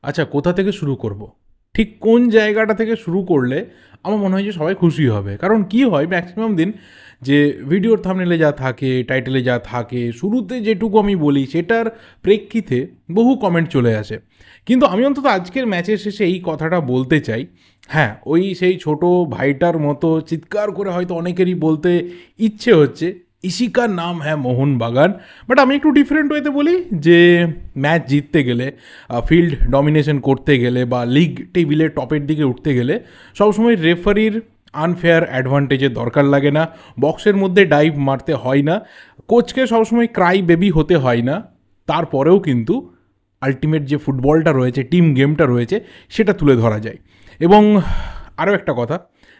আচ্ছা, কোথা থেকে শুরু করব? ঠিক কোন জায়গাটা থেকে শুরু করলে আমার মনে হয় যে সবাই খুশি হবে। কারণ কি হয় ম্যাক্সিমাম দিন যে ভিডিওর থাম্বনেলে যা থাকে, টাইটেলে যা থাকে, শুরুতে যেটুকু আমি বলি সেটার প্রেক্ষিতে বহু কমেন্ট চলে আসে। কিন্তু আমি অন্তত আজকের ম্যাচের শেষে এই কথাটা বলতে চাই, হ্যাঁ, ওই সেই ছোট ভাইটার মতো চিৎকার করে হয়তো অনেকেরই বলতে ইচ্ছে হচ্ছে, ইশিকার নাম হ্যাঁ মোহনবাগান। বাট আমি একটু ডিফারেন্ট ওয়েতে বলি যে ম্যাচ জিততে গেলে, ফিল্ড ডমিনেশন করতে গেলে বা লিগ টেবিলে টপের দিকে উঠতে গেলে সবসময় রেফারির আনফেয়ার অ্যাডভান্টেজের দরকার লাগে না, বক্সের মধ্যে ডাইভ মারতে হয় না, কোচকে সবসময় ক্রাই বেবি হতে হয় না। তারপরেও কিন্তু আলটিমেট যে ফুটবলটা রয়েছে, টিম গেমটা রয়েছে, সেটা তুলে ধরা যায়। এবং আরও একটা কথা,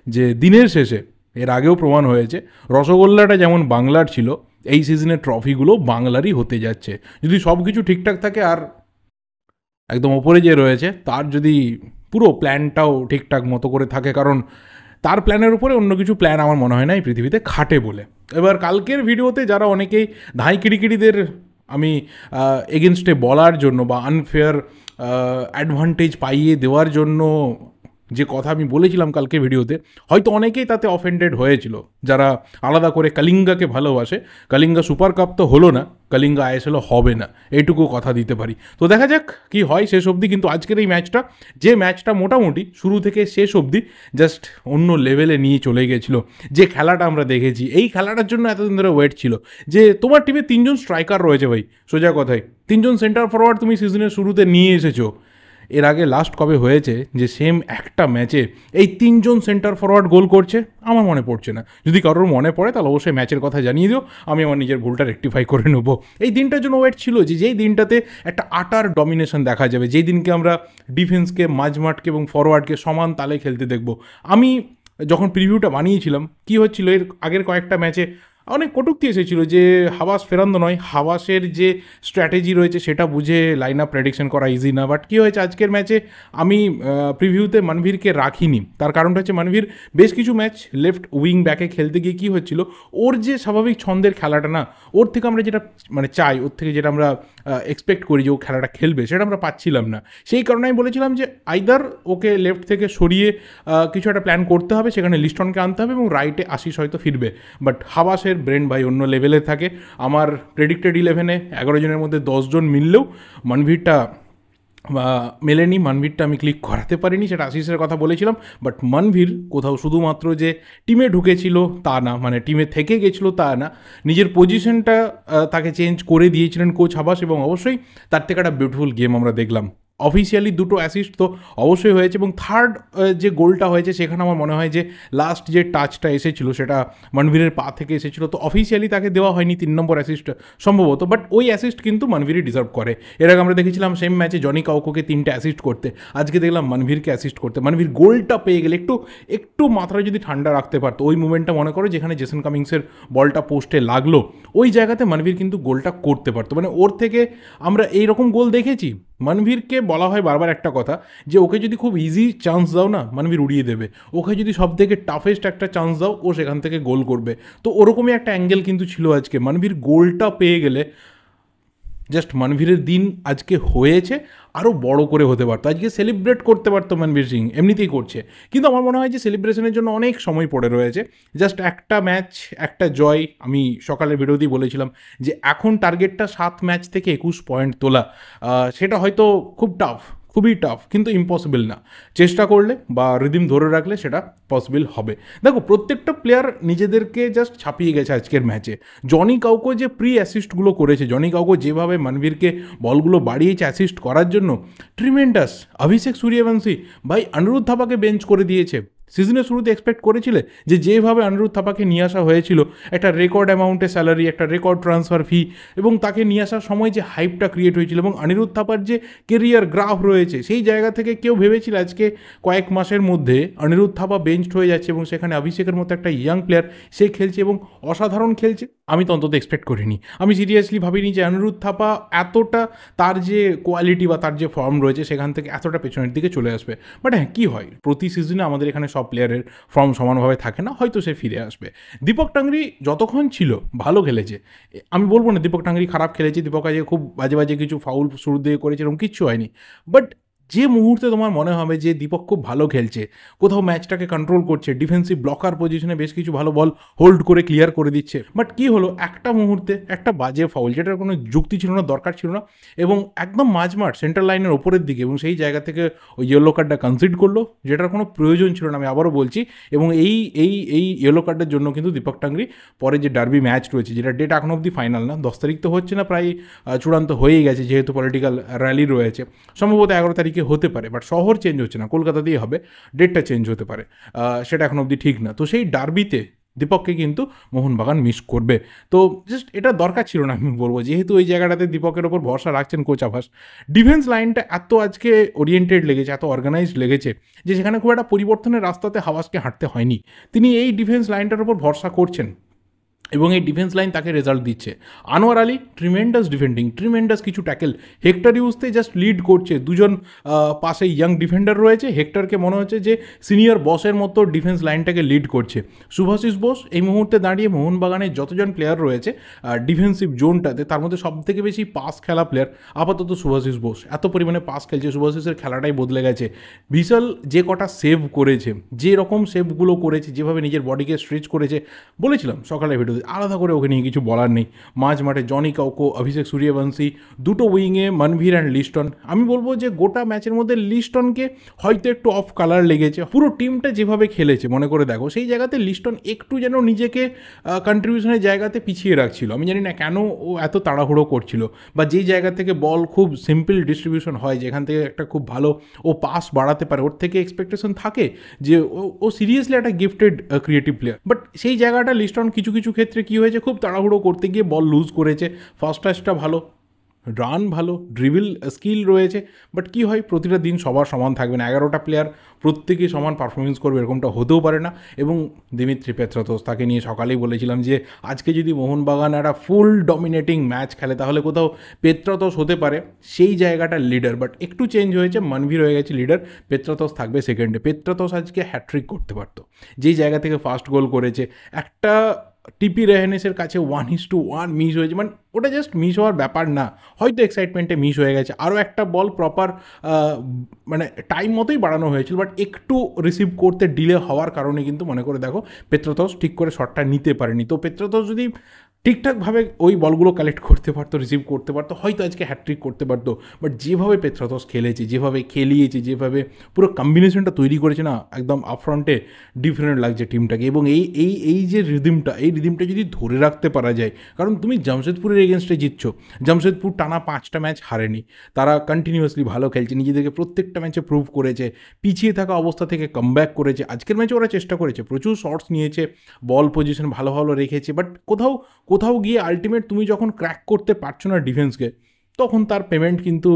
যে দিনের শেষে এর আগেও প্রমাণ হয়েছে রসগোল্লাটা যেমন বাংলার ছিল, এই সিজনের ট্রফিগুলো বাংলারই হতে যাচ্ছে। যদি সব কিছু ঠিকঠাক থাকে আর একদম ওপরে যে রয়েছে তার যদি পুরো প্ল্যানটাও ঠিকঠাক মতো করে থাকে, কারণ তার প্ল্যানের উপরে অন্য কিছু প্ল্যান আমার মনে হয় না এই পৃথিবীতে খাটে বলে। এবার কালকের ভিডিওতে যারা অনেকেই ধাই কিড়িকিড়িদের আমি এগেনস্টে বলার জন্য বা আনফেয়ার অ্যাডভান্টেজ পাইয়ে দেওয়ার জন্য যে কথা আমি বলেছিলাম কালকে ভিডিওতে, হয়তো অনেকেই তাতে অফেন্ডেড হয়েছিল, যারা আলাদা করে কালিঙ্গাকে ভালোবাসে। কালিঙ্গা সুপার কাপ তো হলো না, কালিঙ্গা আইএসএলও হবে না, এইটুকু কথা দিতে পারি। তো দেখা যাক কি হয় শেষ অবধি। কিন্তু আজকের এই ম্যাচটা, যে ম্যাচটা মোটামুটি শুরু থেকে শেষ অবধি জাস্ট অন্য লেভেলে নিয়ে চলে গেছিলো, যে খেলাটা আমরা দেখেছি, এই খেলাটার জন্য এতদিন ধরে ওয়েট ছিল। যে তোমার টিমে তিনজন স্ট্রাইকার রয়েছে ভাই, সোজা কথায় তিনজন সেন্টার ফরওয়ার্ড তুমি সিজনের শুরুতে নিয়ে এসেছো। এর আগে লাস্ট কবে হয়েছে যে সেম একটা ম্যাচে এই তিনজন সেন্টার ফরওয়ার্ড গোল করছে? আমার মনে পড়ছে না। যদি কারোর মনে পড়ে তাহলে অবশ্যই ম্যাচের কথা জানিয়ে দিও, আমি আমার নিজের ভুলটা রেকটিফাই করে নেবো। এই দিনটার জন্য ওয়েট ছিল যে যেই দিনটাতে একটা আটার ডমিনেশন দেখা যাবে, যেই দিনকে আমরা ডিফেন্সকে, মাঝমাঠকে এবং ফরওয়ার্ডকে সমান তালে খেলতে দেখবো। আমি যখন প্রিভিউটা বানিয়েছিলাম, কি হচ্ছিল এর আগের কয়েকটা ম্যাচে অনেক কটূক্তি এসেছিল যে হাবাস ফেরান্দ নয়, হাবাসের যে স্ট্র্যাটেজি রয়েছে সেটা বুঝে লাইন আপ প্রেডিকশন করা ইজি না। বাট কী হয়েছে আজকের ম্যাচে, আমি প্রিভিউতে মনভীরকে রাখিনি, তার কারণটা হচ্ছে মনভীর বেশ কিছু ম্যাচ লেফট উইং ব্যাকে খেলতে গিয়ে কী হচ্ছিল, ওর যে স্বাভাবিক ছন্দের খেলাটা না, ওর থেকে আমরা যেটা মানে চাই, ওর থেকে যেটা আমরা এক্সপেক্ট করি যে ও খেলাটা খেলবে, সেটা আমরা পাচ্ছিলাম না। সেই কারণে আমি বলেছিলাম যে আইদার ওকে লেফট থেকে সরিয়ে কিছু একটা প্ল্যান করতে হবে, সেখানে লিস্টনকে আনতে হবে এবং রাইটে আশিস হয়তো ফিরবে। বাট হাবাসের ব্রেন ভাই অন্য লেভেলে থাকে। আমার প্রেডিক্টেড 11-এ 11 জনের মধ্যে 10 জন মিললেও মনভীরটা মেলেনি, মনভীরটা আমি ক্লিক করাতে পারিনি, সেটা আশিসের কথা বলেছিলাম। বাট মনভীর কোথাও শুধুমাত্র যে টিমে ঢুকেছিল তা না, মানে টিমে থেকে গেছিলো তা না, নিজের পজিশনটা তাকে চেঞ্জ করে দিয়েছিলেন কোচ হাবাস, এবং অবশ্যই তার থেকে একটা বিউটিফুল গেম আমরা দেখলাম। অফিসিয়ালি দুটো অ্যাসিস্ট তো অবশ্যই হয়েছে, এবং থার্ড যে গোলটা হয়েছে সেখানে আমার মনে হয় যে লাস্ট যে টাচটা এসেছিলো সেটা মনভীরের পা থেকে এসেছিলো। তো অফিসিয়ালি তাকে দেওয়া হয়নি 3 নম্বর অ্যাসিস্ট সম্ভবত, বাট ওই অ্যাসিস্ট কিন্তু মনভীরই ডিজার্ভ করে। এর আগে আমরা দেখেছিলাম সেম ম্যাচে জনি কাউকোকে 3টে অ্যাসিস্ট করতে, আজকে দেখলাম মনভীরকে অ্যাসিস্ট করতে। মনভীর গোলটা পেয়ে গেলে একটু একটু মাথায় যদি ঠান্ডা রাখতে পারতো, ওই মুভমেন্টটা মনে করো যেখানে জেসন কামিংসের বলটা পোস্টে লাগলো, ওই জায়গাতে মনভীর কিন্তু গোলটা করতে পারতো। মানে ওর থেকে আমরা এই রকম গোল দেখেছি। মনভীরকে বলা হয় বারবার একটা কথা, যে ওকে যদি খুব ইজি চান্স দাও না, মনভীর উড়িয়ে দেবে। ওকে যদি সব থেকে টাফেস্ট একটা চান্স দাও, ও সেখান থেকে গোল করবে। তো ওরকমই একটা অ্যাঙ্গেল কিন্তু ছিল আজকে। মনভীর গোলটা পেয়ে গেলে জাস্ট মনভীরের দিন আজকে হয়েছে আরও বড় করে হতে পারতো, আজকে সেলিব্রেট করতে পারতো মনভীর সিং, এমনিতেই করছে। কিন্তু আমার মনে হয় যে সেলিব্রেশনের জন্য অনেক সময় পড়ে রয়েছে। জাস্ট একটা ম্যাচ, একটা জয়। আমি সকালের ভিডিওতেই বলেছিলাম যে এখন টার্গেটটা 7 ম্যাচ থেকে 21 পয়েন্ট তোলা, সেটা হয়তো খুব টাফ, খুবই টাফ, কিন্তু ইম্পসিবল না। চেষ্টা করলে বা রিদিম ধরে রাখলে সেটা পসিবল হবে। দেখো প্রত্যেকটা প্লেয়ার নিজেদেরকে জাস্ট ছাপিয়ে গেছে আজকের ম্যাচে। জনি কাউকো যে প্রি অ্যাসিস্টগুলো করেছে, জনি কাউকো যেভাবে মনভীরকে বলগুলো বাড়িয়েছে অ্যাসিস্ট করার জন্য, ট্রিমেন্ডাস। অভিষেক সূর্যবংশী ভাই অনিরুদ্ধ থাপাকে বেঞ্চ করে দিয়েছে। সিজনের শুরুতে এক্সপেক্ট করেছিলে যে যেভাবে অনিরুদ্ধ থাপাকে নিয়ে আসা হয়েছিল, একটা রেকর্ড অ্যামাউন্টের স্যালারি, একটা রেকর্ড ট্রান্সফার ফি, এবং তাকে নিয়ে আসার সময় যে হাইপটা ক্রিয়েট হয়েছিল, এবং অনিরুদ্ধ থাপার যে কেরিয়ার গ্রাফ রয়েছে, সেই জায়গা থেকে কেউ ভেবেছিল আজকে কয়েক মাসের মধ্যে অনিরুদ্ধ থাপা বেঞ্চড হয়ে যাচ্ছে এবং সেখানে অভিষেকের মতো একটা ইয়াং প্লেয়ার সে খেলছে এবং অসাধারণ খেলছে? আমি তো অন্তত এক্সপেক্ট করিনি। আমি সিরিয়াসলি ভাবিনি যে অনিরুদ্ধ থাপা এতটা, তার যে কোয়ালিটি বা তার যে ফর্ম রয়েছে সেখান থেকে এতটা পেছনের দিকে চলে আসবে। বাট হ্যাঁ, কী হয়, প্রতি সিজনে আমাদের এখানে সব প্লেয়ারের ফর্ম সমানভাবে থাকে না, হয়তো সে ফিরে আসবে। দীপক টাংরি যতক্ষণ ছিল ভালো খেলেছে, আমি বলবো না দীপক টাংরি খারাপ খেলেছে, দীপক আজকে খুব বাজে বাজে কিছু ফাউল শুরু দিয়ে করেছে, এরকম কিচ্ছু হয়নি। বাট যে মুহূর্তে তোমার মনে হবে যে দীপক খুব ভালো খেলছে, কোথাও ম্যাচটাকে কন্ট্রোল করছে, ডিফেন্সিভ ব্লকার পজিশনে বেশ কিছু ভালো বল হোল্ড করে ক্লিয়ার করে দিচ্ছে, বাট কি হলো একটা মুহূর্তে একটা বাজে ফাউল, যেটার কোনো যুক্তি ছিল না, দরকার ছিল না, এবং একদম মাঝমাঠ সেন্টার লাইনের ওপরের দিকে, এবং সেই জায়গা থেকে ওই ইয়েলো কার্ডটা কনসিড করলো, যেটার কোনো প্রয়োজন ছিল না, আমি আবারও বলছি। এবং এই এই এই ইয়েলো কার্ডের জন্য কিন্তু দীপক টাংরি পরে যে ডার্বি ম্যাচ রয়েছে, যেটা ডেট এখন অবধি ফাইনাল না, 10 তারিখ তো হচ্ছে না, প্রায় চূড়ান্ত হয়েই গেছে, যেহেতু পলিটিক্যাল র্যালি রয়েছে, সম্ভবত 11 তারিখে হতে পারে, বাট শহর চেঞ্জ হচ্ছে না, কলকাতাতেই হবে, ডেটটা চেঞ্জ হতে পারে, সেটা এখন অবধি ঠিক না। তো সেই ডার্বিতে দীপককে কিন্তু মোহনবাগান মিস করবে। তো জাস্ট এটা দরকার ছিল না, আমি বলবো, যেহেতু ওই জায়গাটাতে দীপকের ওপর ভরসা রাখছেন কোচ আভাস। ডিফেন্স লাইনটা এত আজকে ওরিয়েন্টেড লেগেছে, এত অর্গানাইজড লেগেছে, যে সেখানে খুব একটা পরিবর্তনের রাস্তাতে হাওয়াসকে হাঁটতে হয়নি। তিনি এই ডিফেন্স লাইনটার ওপর ভরসা করছেন এবং এই ডিফেন্স লাইন তাকে রেজাল্ট দিচ্ছে। Anwar Ali tremendous defending, tremendous কিছু ট্যাকেল, হেক্টর ইউজতে জাস্ট লিড করছে, দুজন পাশে ইয়াং ডিফেন্ডার রয়েছে, হেক্টরকে মনে হচ্ছে যে সিনিয়র বসের মতো ডিফেন্স লাইনটাকে লিড করছে। শুভাশিস বোস এই মুহূর্তে দাঁড়িয়ে মোহনবাগানের যতজন প্লেয়ার রয়েছে ডিফেন্সিভ জোনটাতে, তার মধ্যে সবথেকে বেশি পাস খেলা প্লেয়ার আপাতত শুভাশিস বোস, এত পরিমাণে পাস খেলছে, শুভাশিসের খেলাটাই বদলে গেছে। বিশাল যে কটা সেভ করেছে, যে রকম সেভগুলো করেছে, যেভাবে নিজের বডিকে স্ট্রেচ করেছে, বলেছিলাম সকালে ভিডিও, আলাদা করে ওকে নিয়ে কিছু বলার নেই। মাঝ মাঠে জনি কাউকো, অভিষেক সূর্যবংশী, দুটো উইংয়ে মনভীর অ্যান্ড লিস্টন। আমি বলবো যে গোটা ম্যাচের মধ্যে লিস্টনকে হয়তো একটু অফ কালার লেগেছে, পুরো টিমটা যেভাবে খেলেছে মনে করে দেখো, সেই জায়গাতে লিস্টন একটু যেন নিজেকে কন্ট্রিবিউশনের জায়গাতে পিছিয়ে রাখছিল। আমি জানি না কেন ও এত তাড়াহুড়ো করছিল, বা যেই জায়গা থেকে বল খুব সিম্পল ডিস্ট্রিবিউশন হয়, যেখান থেকে একটা খুব ভালো ও পাস বাড়াতে পারে, ওর থেকে এক্সপেকটেশন থাকে যে ও সিরিয়াসলি একটা গিফটেড ক্রিয়েটিভ প্লেয়ার, বাট সেই জায়গাটা লিস্টন কিছু কিছু ক্ষেত্রে কী হয়েছে, খুব তাড়াহুড়ো করতে গিয়ে বল লুজ করেছে। ফার্স্ট টাচটা ভালো, রান ভালো, ড্রিবল স্কিল রয়েছে, বাট কী হয়, প্রতিটা দিন সবার সমান থাকবে না, 11টা প্লেয়ার প্রত্যেকেই সমান পারফরমেন্স করবে এরকমটা হতেও পারে না। এবং দিমিত্রি পেত্রাতোস, তাকে নিয়ে সকালেই বলেছিলাম যে আজকে যদি মোহনবাগান একটা ফুল ডমিনেটিং ম্যাচ খেলে তাহলে কোথাও পেত্রাতোস হতে পারে সেই জায়গাটার লিডার, বাট একটু চেঞ্জ হয়েছে, মনভীর হয়ে গেছে লিডার, পেত্রাতোস থাকবে সেকেন্ডে। পেত্রাতোস আজকে হ্যাট্রিক করতে পারতো, যেই জায়গা থেকে ফার্স্ট গোল করেছে, একটা টিপি রেহেনেসের কাছে 1:1 মিস হয়েছে, মানে ওটা জাস্ট মিস হওয়ার ব্যাপার না, হয়তো এক্সাইটমেন্টে মিস হয়ে গেছে। আরও একটা বল প্রপার মানে টাইম মতোই বাড়ানো হয়েছিল, বাট একটু রিসিভ করতে ডিলে হওয়ার কারণে কিন্তু মনে করে দেখো পেত্রাতোস ঠিক করে শটটা নিতে পারেনি। তো পেত্রাতোস যদি ঠিকঠাকভাবে ওই বলগুলো কালেক্ট করতে পারতো, রিসিভ করতে পারতো, হয়তো আজকে হ্যাট্রিক করতে পারতো। বাট যেভাবে পেত্রাতোস খেলেছে, যেভাবে খেলিয়েছে, যেভাবে পুরো কম্বিনেশনটা তৈরি করেছে না, একদম আপফ্রন্টে ডিফারেন্ট লাগছে টিমটাকে। এবং এই এই এই যে রিদিমটা যদি ধরে রাখতে পারা যায়, কারণ তুমি জামশেদপুরের এগেনস্টে জিতছো, জামশেদপুর টানা 5টা ম্যাচ হারেনি, তারা কন্টিনিউয়াসলি ভালো খেলছে, নিজেদেরকে প্রত্যেকটা ম্যাচে প্রুভ করেছে, পিছিয়ে থাকা অবস্থা থেকে কামব্যাক করেছে। আজকের ম্যাচে ওরা চেষ্টা করেছে, প্রচুর শটস নিয়েছে, বল পজিশন ভালো ভালো রেখেছে, বাট কোথাও গিয়ে আলটিমেট তুমি যখন ক্র্যাক করতে পারছো না ডিফেন্সকে, তখন তার পেমেন্ট কিন্তু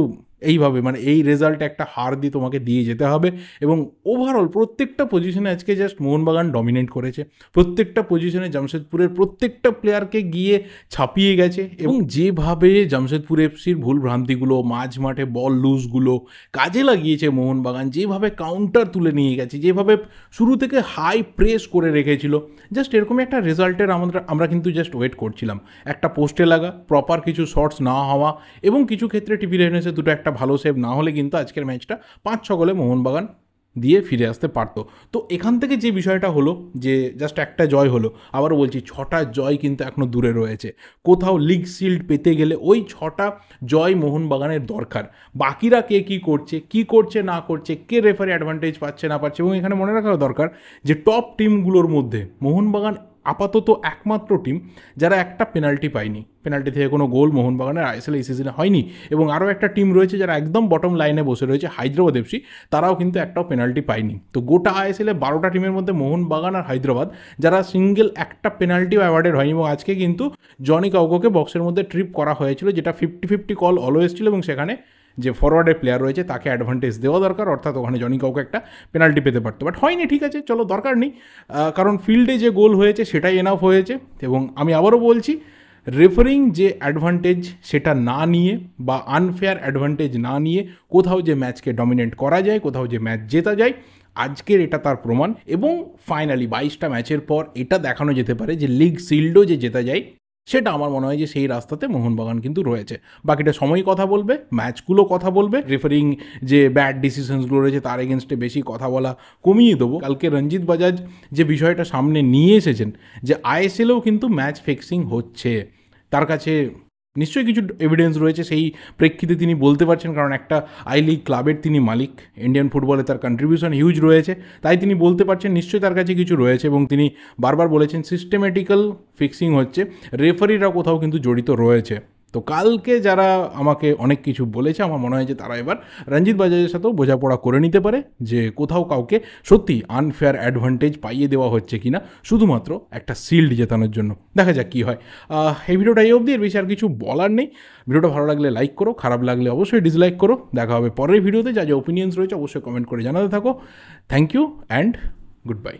এইভাবে, মানে এই রেজাল্টে একটা হার দিয়ে তোমাকে দিয়ে যেতে হবে। এবং ওভারঅল প্রত্যেকটা পজিশনে আজকে জাস্ট মোহনবাগান ডমিনেট করেছে, প্রত্যেকটা পজিশনে জামশেদপুরের প্রত্যেকটা প্লেয়ারকে গিয়ে ছাপিয়ে গেছে। এবং যেভাবে জামশেদপুর এফসির ভুল ভ্রান্তিগুলো, মাঝ মাঠে বল লুজগুলো কাজে লাগিয়েছে মোহনবাগান, যেভাবে কাউন্টার তুলে নিয়ে গেছে, যেভাবে শুরু থেকে হাই প্রেস করে রেখেছিল, জাস্ট এরকমই একটা রেজাল্টের আমরা কিন্তু জাস্ট ওয়েট করছিলাম। একটা পোস্টে লাগা, প্রপার কিছু শটস না হওয়া, এবং কিছু ক্ষেত্রে টিপি রেহেনেসে দুটো একটা ভালো সেভ না হলে কিন্তু আজকের ম্যাচটা 5-6 গোলে মোহনবাগান দিয়ে ফিরে আসতে পারতো। তো এখান থেকে যে বিষয়টা হলো যে জাস্ট একটা জয় হলো, আবারও বলছি 6টা জয় কিন্তু এখনও দূরে রয়েছে। কোথাও লিগ শিল্ড পেতে গেলে ওই 6টা জয় মোহনবাগানের দরকার। বাকিরা কে কী করছে না করছে, কে রেফারি অ্যাডভান্টেজ পাচ্ছে না পাচ্ছে। এবং এখানে মনে রাখা দরকার যে টপ টিমগুলোর মধ্যে মোহনবাগান আপাতত একমাত্র টিম যারা একটা পেনাল্টি পায়নি, পেনাল্টি থেকে কোনো গোল মোহনবাগানের আইএসএল এই সিজনে হয়নি। এবং আরও একটা টিম রয়েছে যারা একদম বটম লাইনে বসে রয়েছে, হায়দ্রাবাদ এফসি, তারাও কিন্তু একটাও পেনাল্টি পায়নি। তো গোটা আইএসএলে 12টা টিমের মধ্যে মোহনবাগান আর হায়দ্রাবাদ যারা সিঙ্গেল একটা পেনাল্টিও অ্যাওয়ার্ডেড হয়নি। এবং আজকে কিন্তু জনি কাউকোকে বক্সের মধ্যে ট্রিপ করা হয়েছিল, যেটা 50-50 কল অলওয়েজ ছিল, এবং সেখানে যে ফরওয়ার্ডের প্লেয়ার রয়েছে তাকে অ্যাডভান্টেজ দেওয়া দরকার, অর্থাৎ ওখানে জনি কাউকে একটা পেনাল্টি পেতে পারতো, বাট হয়নি। ঠিক আছে, চলো, দরকার নেই, কারণ ফিল্ডে যে গোল হয়েছে সেটাই এনাফ হয়েছে। এবং আমি আবারও বলছি, রেফারিং যে অ্যাডভান্টেজ সেটা না নিয়ে, বা আনফেয়ার অ্যাডভান্টেজ না নিয়ে কোথাও যে ম্যাচকে ডমিনেট করা যায়, কোথাও যে ম্যাচ জেতা যায়, আজকের এটা তার প্রমাণ। এবং ফাইনালি 22টা ম্যাচের পর এটা দেখানো যেতে পারে যে লিগ শিল্ডও যে জেতা যায় সেটা আমার মনে হয় যে সেই রাস্তাতে মোহনবাগান কিন্তু রয়েছে। বাকিটা সময় কথা বলবে, ম্যাচগুলো কথা বলবে, রেফারিং যে ব্যাড ডিসিশনসগুলো রয়েছে তার এগেনস্টে বেশি কথা বলা কমিয়ে দেবো। কালকে রঞ্জিত বাজাজ যে বিষয়টা সামনে নিয়ে এসেছেন যে আইএসএলেও কিন্তু ম্যাচ ফিক্সিং হচ্ছে, তার কাছে নিশ্চয়ই কিছু এভিডেন্স রয়েছে, সেই প্রেক্ষিতে তিনি বলতে পারছেন, কারণ একটা আই লিগ ক্লাবের তিনি মালিক, ইন্ডিয়ান ফুটবলে তার কন্ট্রিবিউশন হিউজ রয়েছে, তাই তিনি বলতে পারছেন নিশ্চয়ই তার কাছে কিছু রয়েছে। এবং তিনি বারবার বলেছেন সিস্টেমেটিক্যাল ফিক্সিং হচ্ছে, রেফারিরা কোথাও কিন্তু জড়িত রয়েছে। তো কালকে যারা আমাকে অনেক কিছু বলেছে, আমার মনে হয় যে তারা এবার রঞ্জিত বাজাজের সাথেও বোঝাপড়া করে নিতে পারে যে কোথাও কাউকে সত্যি আনফেয়ার অ্যাডভান্টেজ পাইয়ে দেওয়া হচ্ছে কিনা শুধুমাত্র একটা শিল্ড জেতানোর জন্য। দেখা যাক কী হয়। এই ভিডিওটা এই অবধি, এর বেশি আর কিছু বলার নেই। ভিডিওটা ভালো লাগলে লাইক করো, খারাপ লাগলে অবশ্যই ডিসলাইক করো। দেখা হবে পরের ভিডিওতে। যা যা ওপিনিয়ন্স রয়েছে অবশ্যই কমেন্ট করে জানাতে থাকো। Thank you and good bye.